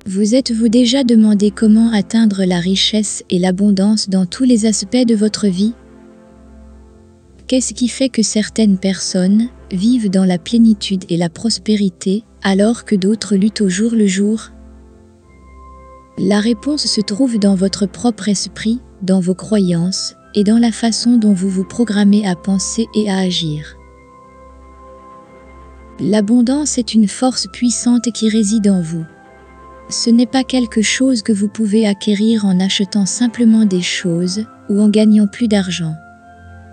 Vous êtes-vous déjà demandé comment atteindre la richesse et l'abondance dans tous les aspects de votre vie? Qu'est-ce qui fait que certaines personnes vivent dans la plénitude et la prospérité alors que d'autres luttent au jour le jour? La réponse se trouve dans votre propre esprit, dans vos croyances et dans la façon dont vous vous programmez à penser et à agir. L'abondance est une force puissante qui réside en vous. Ce n'est pas quelque chose que vous pouvez acquérir en achetant simplement des choses ou en gagnant plus d'argent.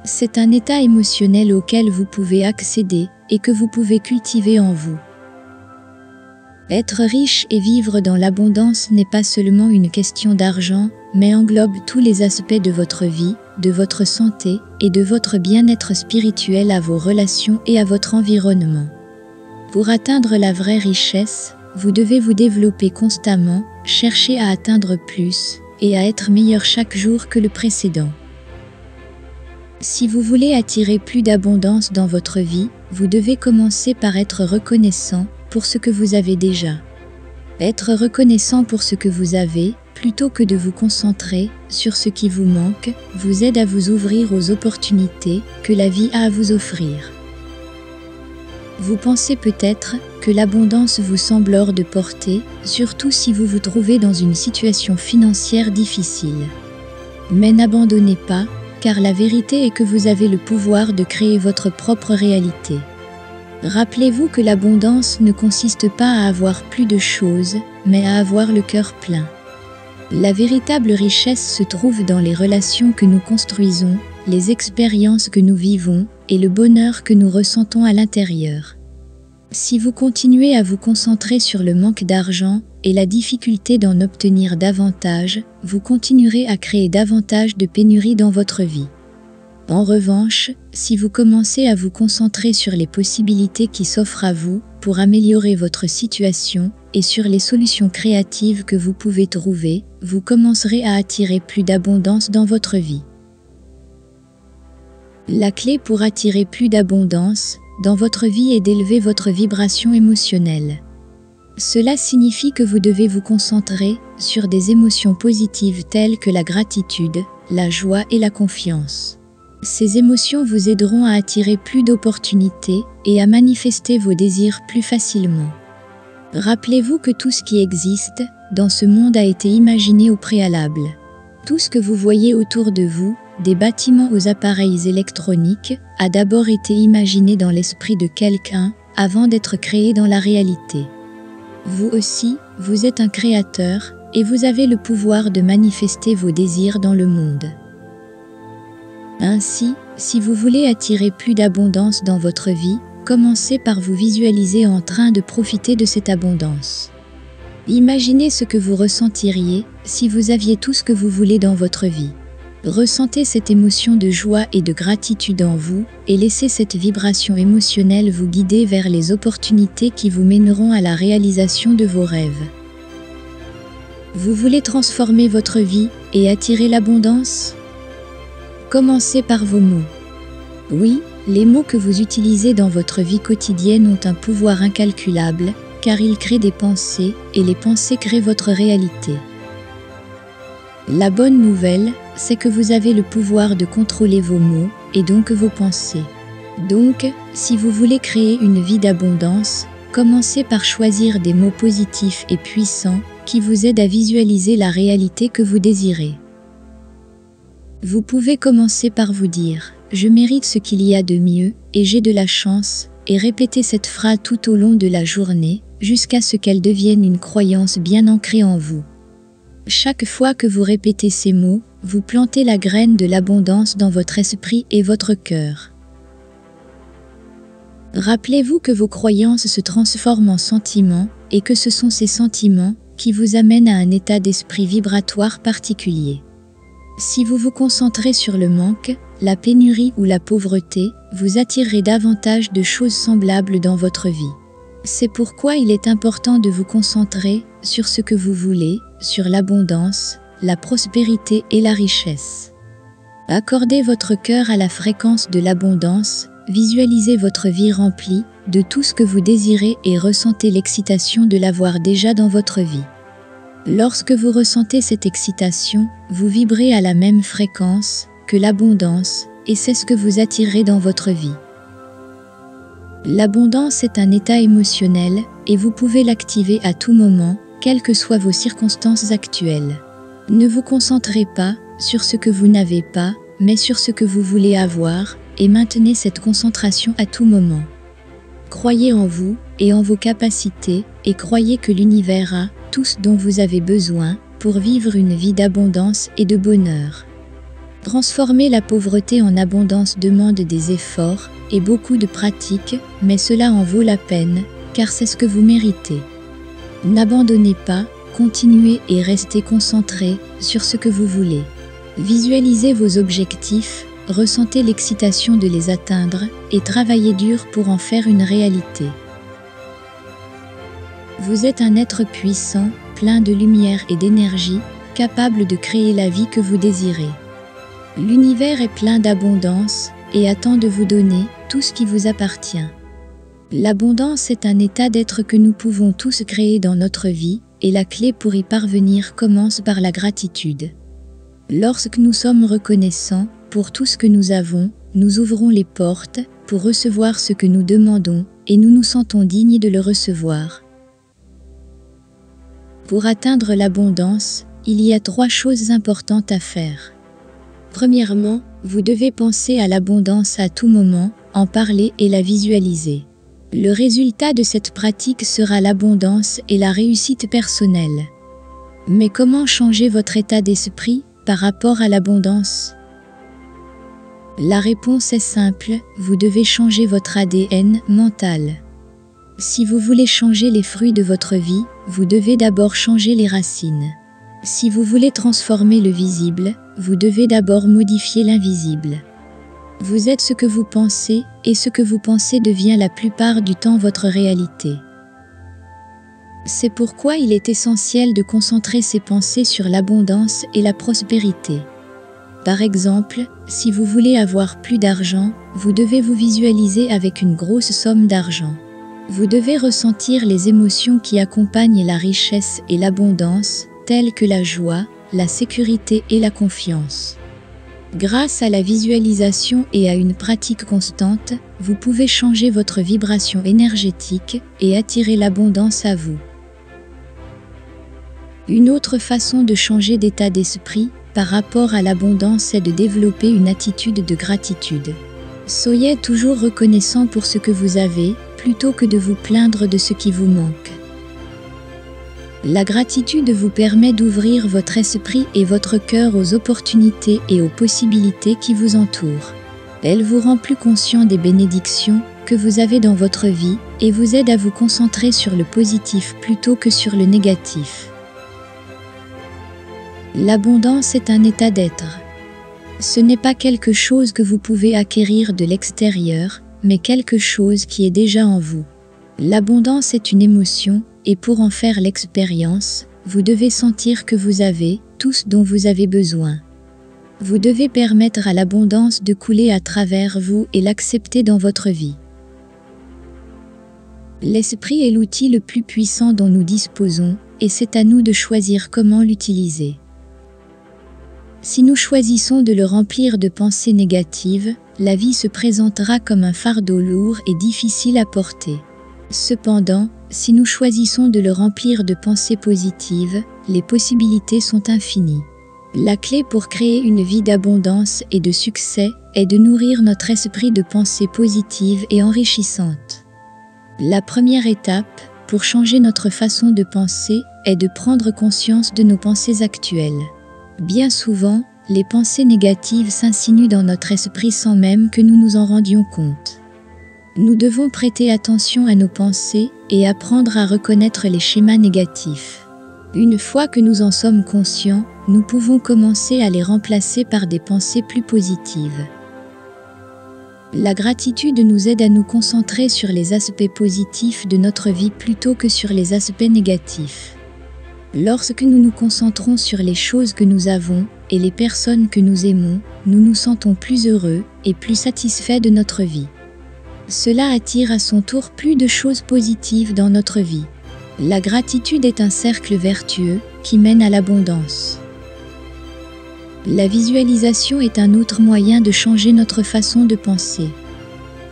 C'est un état émotionnel auquel vous pouvez accéder et que vous pouvez cultiver en vous. Être riche et vivre dans l'abondance n'est pas seulement une question d'argent, mais englobe tous les aspects de votre vie, de votre santé et de votre bien-être spirituel à vos relations et à votre environnement. Pour atteindre la vraie richesse, vous devez vous développer constamment, chercher à atteindre plus et à être meilleur chaque jour que le précédent. Si vous voulez attirer plus d'abondance dans votre vie, vous devez commencer par être reconnaissant pour ce que vous avez déjà. Être reconnaissant pour ce que vous avez, plutôt que de vous concentrer sur ce qui vous manque, vous aide à vous ouvrir aux opportunités que la vie a à vous offrir. Vous pensez peut-être que l'abondance vous semble hors de portée, surtout si vous vous trouvez dans une situation financière difficile. Mais n'abandonnez pas, car la vérité est que vous avez le pouvoir de créer votre propre réalité. Rappelez-vous que l'abondance ne consiste pas à avoir plus de choses, mais à avoir le cœur plein. La véritable richesse se trouve dans les relations que nous construisons, les expériences que nous vivons et le bonheur que nous ressentons à l'intérieur. Si vous continuez à vous concentrer sur le manque d'argent et la difficulté d'en obtenir davantage, vous continuerez à créer davantage de pénuries dans votre vie. En revanche, si vous commencez à vous concentrer sur les possibilités qui s'offrent à vous pour améliorer votre situation et sur les solutions créatives que vous pouvez trouver, vous commencerez à attirer plus d'abondance dans votre vie. La clé pour attirer plus d'abondance dans votre vie est d'élever votre vibration émotionnelle. Cela signifie que vous devez vous concentrer sur des émotions positives telles que la gratitude, la joie et la confiance. Ces émotions vous aideront à attirer plus d'opportunités et à manifester vos désirs plus facilement. Rappelez-vous que tout ce qui existe dans ce monde a été imaginé au préalable. Tout ce que vous voyez autour de vous, des bâtiments aux appareils électroniques, a d'abord été imaginé dans l'esprit de quelqu'un avant d'être créé dans la réalité. Vous aussi, vous êtes un créateur et vous avez le pouvoir de manifester vos désirs dans le monde. Ainsi, si vous voulez attirer plus d'abondance dans votre vie, commencez par vous visualiser en train de profiter de cette abondance. Imaginez ce que vous ressentiriez si vous aviez tout ce que vous voulez dans votre vie. Ressentez cette émotion de joie et de gratitude en vous et laissez cette vibration émotionnelle vous guider vers les opportunités qui vous mèneront à la réalisation de vos rêves. Vous voulez transformer votre vie et attirer l'abondance? Commencez par vos mots. Oui, les mots que vous utilisez dans votre vie quotidienne ont un pouvoir incalculable, car ils créent des pensées et les pensées créent votre réalité. La bonne nouvelle, c'est que vous avez le pouvoir de contrôler vos mots et donc vos pensées. Donc, si vous voulez créer une vie d'abondance, commencez par choisir des mots positifs et puissants qui vous aident à visualiser la réalité que vous désirez. Vous pouvez commencer par vous dire « Je mérite ce qu'il y a de mieux et j'ai de la chance » et répéter cette phrase tout au long de la journée jusqu'à ce qu'elle devienne une croyance bien ancrée en vous. Chaque fois que vous répétez ces mots, vous plantez la graine de l'abondance dans votre esprit et votre cœur. Rappelez-vous que vos croyances se transforment en sentiments et que ce sont ces sentiments qui vous amènent à un état d'esprit vibratoire particulier. Si vous vous concentrez sur le manque, la pénurie ou la pauvreté, vous attirerez davantage de choses semblables dans votre vie. C'est pourquoi il est important de vous concentrer sur ce que vous voulez, sur l'abondance, la prospérité et la richesse. Accordez votre cœur à la fréquence de l'abondance, visualisez votre vie remplie de tout ce que vous désirez et ressentez l'excitation de l'avoir déjà dans votre vie. Lorsque vous ressentez cette excitation, vous vibrez à la même fréquence que l'abondance et c'est ce que vous attirez dans votre vie. L'abondance est un état émotionnel et vous pouvez l'activer à tout moment, quelles que soient vos circonstances actuelles. Ne vous concentrez pas sur ce que vous n'avez pas, mais sur ce que vous voulez avoir, et maintenez cette concentration à tout moment. Croyez en vous et en vos capacités, et croyez que l'univers a tout ce dont vous avez besoin pour vivre une vie d'abondance et de bonheur. Transformer la pauvreté en abondance demande des efforts et beaucoup de pratique, mais cela en vaut la peine, car c'est ce que vous méritez. N'abandonnez pas, continuez et restez concentré sur ce que vous voulez. Visualisez vos objectifs, ressentez l'excitation de les atteindre et travaillez dur pour en faire une réalité. Vous êtes un être puissant, plein de lumière et d'énergie, capable de créer la vie que vous désirez. L'univers est plein d'abondance et attend de vous donner tout ce qui vous appartient. L'abondance est un état d'être que nous pouvons tous créer dans notre vie et la clé pour y parvenir commence par la gratitude. Lorsque nous sommes reconnaissants pour tout ce que nous avons, nous ouvrons les portes pour recevoir ce que nous demandons et nous nous sentons dignes de le recevoir. Pour atteindre l'abondance, il y a 3 choses importantes à faire. Premièrement, vous devez penser à l'abondance à tout moment, en parler et la visualiser. Le résultat de cette pratique sera l'abondance et la réussite personnelle. Mais comment changer votre état d'esprit par rapport à l'abondance? La réponse est simple, vous devez changer votre ADN mental. Si vous voulez changer les fruits de votre vie, vous devez d'abord changer les racines. Si vous voulez transformer le visible, vous devez d'abord modifier l'invisible. Vous êtes ce que vous pensez, et ce que vous pensez devient la plupart du temps votre réalité. C'est pourquoi il est essentiel de concentrer ses pensées sur l'abondance et la prospérité. Par exemple, si vous voulez avoir plus d'argent, vous devez vous visualiser avec une grosse somme d'argent. Vous devez ressentir les émotions qui accompagnent la richesse et l'abondance, telles que la joie, la sécurité et la confiance. Grâce à la visualisation et à une pratique constante, vous pouvez changer votre vibration énergétique et attirer l'abondance à vous. Une autre façon de changer d'état d'esprit par rapport à l'abondance est de développer une attitude de gratitude. Soyez toujours reconnaissant pour ce que vous avez, plutôt que de vous plaindre de ce qui vous manque. La gratitude vous permet d'ouvrir votre esprit et votre cœur aux opportunités et aux possibilités qui vous entourent. Elle vous rend plus conscient des bénédictions que vous avez dans votre vie et vous aide à vous concentrer sur le positif plutôt que sur le négatif. L'abondance est un état d'être. Ce n'est pas quelque chose que vous pouvez acquérir de l'extérieur, mais quelque chose qui est déjà en vous. L'abondance est une émotion, et pour en faire l'expérience, vous devez sentir que vous avez tout ce dont vous avez besoin. Vous devez permettre à l'abondance de couler à travers vous et l'accepter dans votre vie. L'esprit est l'outil le plus puissant dont nous disposons, et c'est à nous de choisir comment l'utiliser. Si nous choisissons de le remplir de pensées négatives, la vie se présentera comme un fardeau lourd et difficile à porter. Cependant, si nous choisissons de le remplir de pensées positives, les possibilités sont infinies. La clé pour créer une vie d'abondance et de succès est de nourrir notre esprit de pensées positives et enrichissantes. La première étape, pour changer notre façon de penser, est de prendre conscience de nos pensées actuelles. Bien souvent, les pensées négatives s'insinuent dans notre esprit sans même que nous nous en rendions compte. Nous devons prêter attention à nos pensées et apprendre à reconnaître les schémas négatifs. Une fois que nous en sommes conscients, nous pouvons commencer à les remplacer par des pensées plus positives. La gratitude nous aide à nous concentrer sur les aspects positifs de notre vie plutôt que sur les aspects négatifs. Lorsque nous nous concentrons sur les choses que nous avons et les personnes que nous aimons, nous nous sentons plus heureux et plus satisfaits de notre vie. Cela attire à son tour plus de choses positives dans notre vie. La gratitude est un cercle vertueux qui mène à l'abondance. La visualisation est un autre moyen de changer notre façon de penser.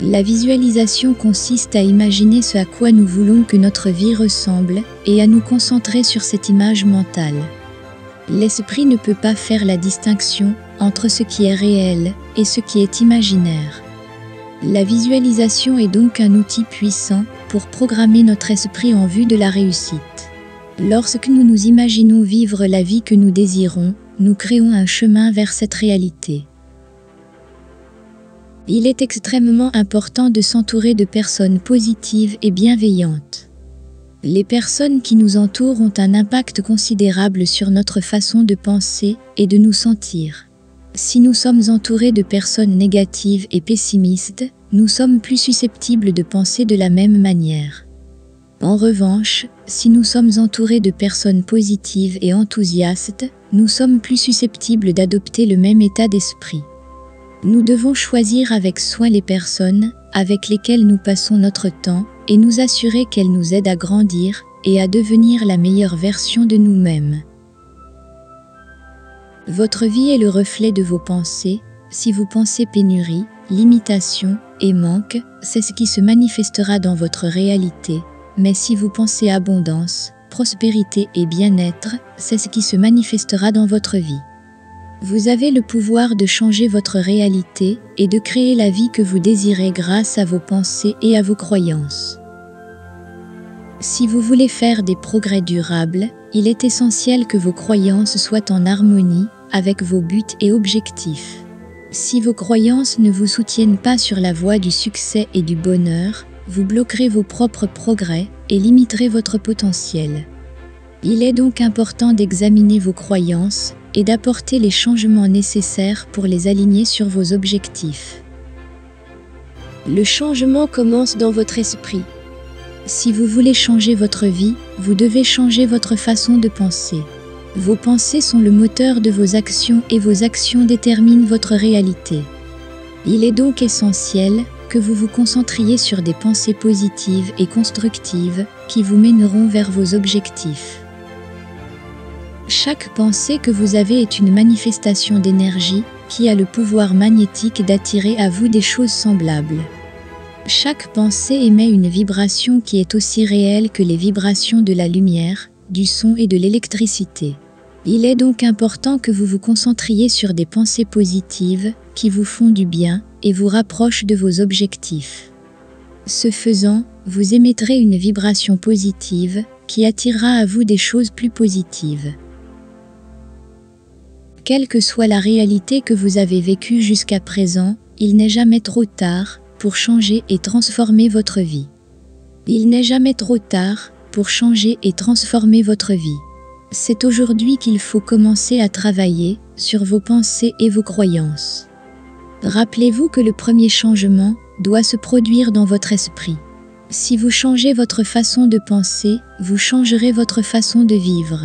La visualisation consiste à imaginer ce à quoi nous voulons que notre vie ressemble et à nous concentrer sur cette image mentale. L'esprit ne peut pas faire la distinction entre ce qui est réel et ce qui est imaginaire. La visualisation est donc un outil puissant pour programmer notre esprit en vue de la réussite. Lorsque nous nous imaginons vivre la vie que nous désirons, nous créons un chemin vers cette réalité. Il est extrêmement important de s'entourer de personnes positives et bienveillantes. Les personnes qui nous entourent ont un impact considérable sur notre façon de penser et de nous sentir. Si nous sommes entourés de personnes négatives et pessimistes, nous sommes plus susceptibles de penser de la même manière. En revanche, si nous sommes entourés de personnes positives et enthousiastes, nous sommes plus susceptibles d'adopter le même état d'esprit. Nous devons choisir avec soin les personnes avec lesquelles nous passons notre temps et nous assurer qu'elles nous aident à grandir et à devenir la meilleure version de nous-mêmes. Votre vie est le reflet de vos pensées. Si vous pensez pénurie, limitation et manque, c'est ce qui se manifestera dans votre réalité. Mais si vous pensez abondance, prospérité et bien-être, c'est ce qui se manifestera dans votre vie. Vous avez le pouvoir de changer votre réalité et de créer la vie que vous désirez grâce à vos pensées et à vos croyances. Si vous voulez faire des progrès durables, il est essentiel que vos croyances soient en harmonie avec vos buts et objectifs. Si vos croyances ne vous soutiennent pas sur la voie du succès et du bonheur, vous bloquerez vos propres progrès et limiterez votre potentiel. Il est donc important d'examiner vos croyances et d'apporter les changements nécessaires pour les aligner sur vos objectifs. Le changement commence dans votre esprit. Si vous voulez changer votre vie, vous devez changer votre façon de penser. Vos pensées sont le moteur de vos actions et vos actions déterminent votre réalité. Il est donc essentiel que vous vous concentriez sur des pensées positives et constructives qui vous mèneront vers vos objectifs. Chaque pensée que vous avez est une manifestation d'énergie qui a le pouvoir magnétique d'attirer à vous des choses semblables. Chaque pensée émet une vibration qui est aussi réelle que les vibrations de la lumière, du son et de l'électricité. Il est donc important que vous vous concentriez sur des pensées positives qui vous font du bien et vous rapprochent de vos objectifs. Ce faisant, vous émettrez une vibration positive qui attirera à vous des choses plus positives. Quelle que soit la réalité que vous avez vécue jusqu'à présent, il n'est jamais trop tard pour changer et transformer votre vie. Il n'est jamais trop tard pour changer et transformer votre vie. C'est aujourd'hui qu'il faut commencer à travailler sur vos pensées et vos croyances. Rappelez-vous que le premier changement doit se produire dans votre esprit. Si vous changez votre façon de penser, vous changerez votre façon de vivre.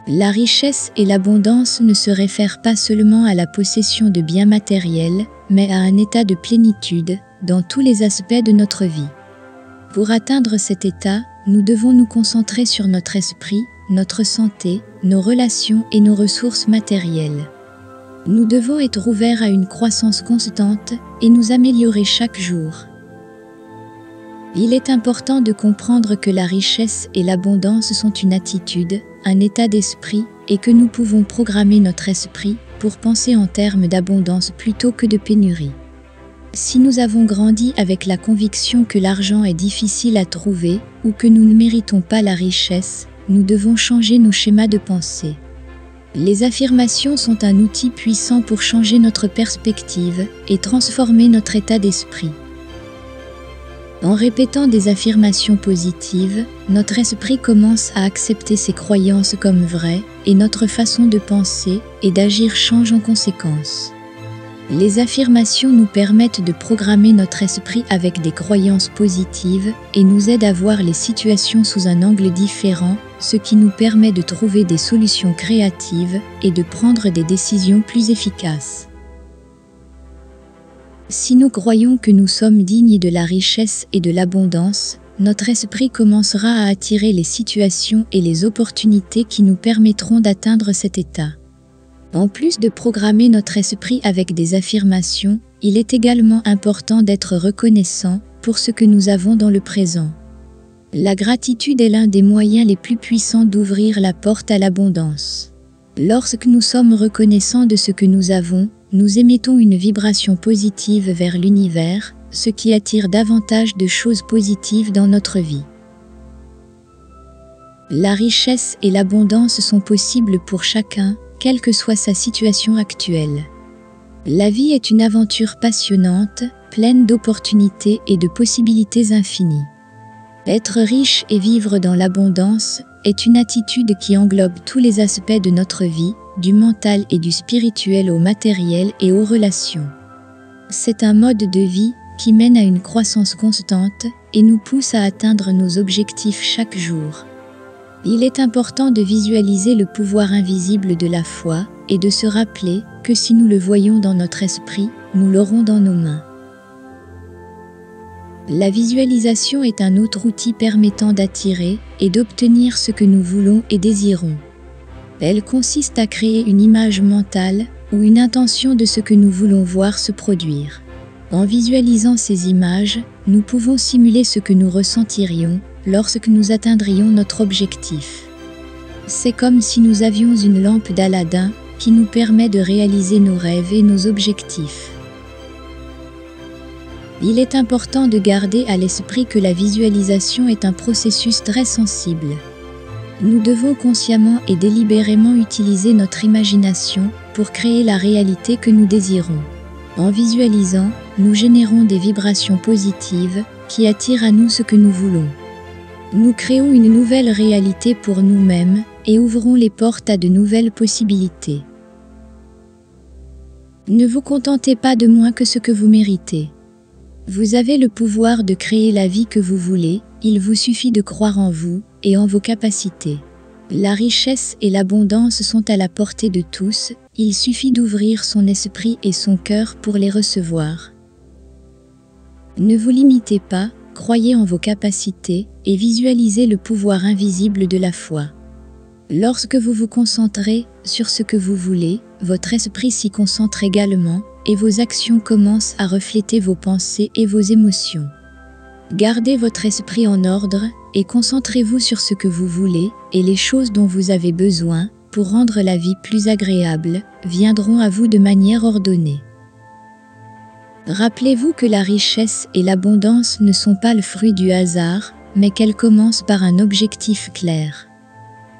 La richesse et l'abondance ne se réfèrent pas seulement à la possession de biens matériels, mais à un état de plénitude dans tous les aspects de notre vie. Pour atteindre cet état, nous devons nous concentrer sur notre esprit, notre santé, nos relations et nos ressources matérielles. Nous devons être ouverts à une croissance constante et nous améliorer chaque jour. Il est important de comprendre que la richesse et l'abondance sont une attitude, un état d'esprit, et que nous pouvons programmer notre esprit pour penser en termes d'abondance plutôt que de pénurie. Si nous avons grandi avec la conviction que l'argent est difficile à trouver ou que nous ne méritons pas la richesse, nous devons changer nos schémas de pensée. Les affirmations sont un outil puissant pour changer notre perspective et transformer notre état d'esprit. En répétant des affirmations positives, notre esprit commence à accepter ses croyances comme vraies et notre façon de penser et d'agir change en conséquence. Les affirmations nous permettent de programmer notre esprit avec des croyances positives et nous aident à voir les situations sous un angle différent, ce qui nous permet de trouver des solutions créatives et de prendre des décisions plus efficaces. Si nous croyons que nous sommes dignes de la richesse et de l'abondance, notre esprit commencera à attirer les situations et les opportunités qui nous permettront d'atteindre cet état. En plus de programmer notre esprit avec des affirmations, il est également important d'être reconnaissant pour ce que nous avons dans le présent. La gratitude est l'un des moyens les plus puissants d'ouvrir la porte à l'abondance. Lorsque nous sommes reconnaissants de ce que nous avons, nous émettons une vibration positive vers l'univers, ce qui attire davantage de choses positives dans notre vie. La richesse et l'abondance sont possibles pour chacun, quelle que soit sa situation actuelle. La vie est une aventure passionnante, pleine d'opportunités et de possibilités infinies. Être riche et vivre dans l'abondance est une attitude qui englobe tous les aspects de notre vie, du mental et du spirituel au matériel et aux relations. C'est un mode de vie qui mène à une croissance constante et nous pousse à atteindre nos objectifs chaque jour. Il est important de visualiser le pouvoir invisible de la foi et de se rappeler que si nous le voyons dans notre esprit, nous l'aurons dans nos mains. La visualisation est un autre outil permettant d'attirer et d'obtenir ce que nous voulons et désirons. Elle consiste à créer une image mentale ou une intention de ce que nous voulons voir se produire. En visualisant ces images, nous pouvons simuler ce que nous ressentirions lorsque nous atteindrions notre objectif. C'est comme si nous avions une lampe d'Aladin qui nous permet de réaliser nos rêves et nos objectifs. Il est important de garder à l'esprit que la visualisation est un processus très sensible. Nous devons consciemment et délibérément utiliser notre imagination pour créer la réalité que nous désirons. En visualisant, nous générons des vibrations positives qui attirent à nous ce que nous voulons. Nous créons une nouvelle réalité pour nous-mêmes et ouvrons les portes à de nouvelles possibilités. Ne vous contentez pas de moins que ce que vous méritez. Vous avez le pouvoir de créer la vie que vous voulez, il vous suffit de croire en vous et en vos capacités. La richesse et l'abondance sont à la portée de tous, il suffit d'ouvrir son esprit et son cœur pour les recevoir. Ne vous limitez pas, croyez en vos capacités et visualisez le pouvoir invisible de la foi. Lorsque vous vous concentrez sur ce que vous voulez, votre esprit s'y concentre également et vos actions commencent à refléter vos pensées et vos émotions. Gardez votre esprit en ordre et concentrez-vous sur ce que vous voulez et les choses dont vous avez besoin pour rendre la vie plus agréable viendront à vous de manière ordonnée. Rappelez-vous que la richesse et l'abondance ne sont pas le fruit du hasard, mais qu'elles commencent par un objectif clair.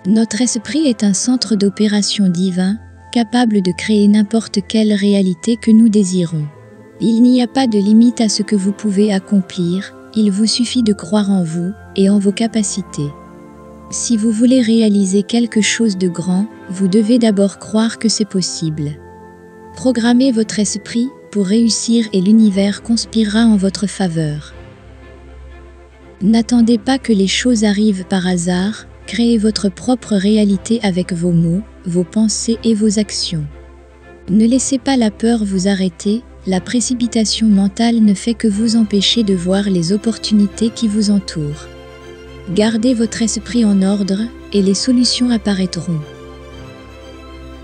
Notre esprit est un centre d'opération divin, capable de créer n'importe quelle réalité que nous désirons. Il n'y a pas de limite à ce que vous pouvez accomplir, il vous suffit de croire en vous et en vos capacités. Si vous voulez réaliser quelque chose de grand, vous devez d'abord croire que c'est possible. Programmez votre esprit pour réussir et l'univers conspirera en votre faveur. N'attendez pas que les choses arrivent par hasard, créez votre propre réalité avec vos mots, vos pensées et vos actions. Ne laissez pas la peur vous arrêter, la précipitation mentale ne fait que vous empêcher de voir les opportunités qui vous entourent. Gardez votre esprit en ordre et les solutions apparaîtront.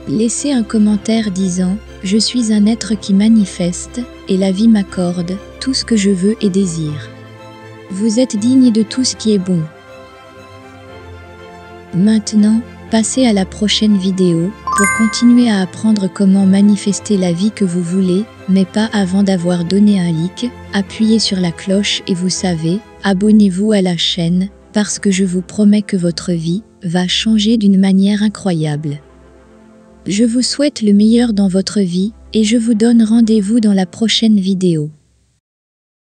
Laissez un commentaire disant « Je suis un être qui manifeste et la vie m'accorde tout ce que je veux et désire. Vous êtes digne de tout ce qui est bon. » Maintenant, passez à la prochaine vidéo pour continuer à apprendre comment manifester la vie que vous voulez, mais pas avant d'avoir donné un like, appuyez sur la cloche et vous savez, abonnez-vous à la chaîne, parce que je vous promets que votre vie va changer d'une manière incroyable. Je vous souhaite le meilleur dans votre vie et je vous donne rendez-vous dans la prochaine vidéo.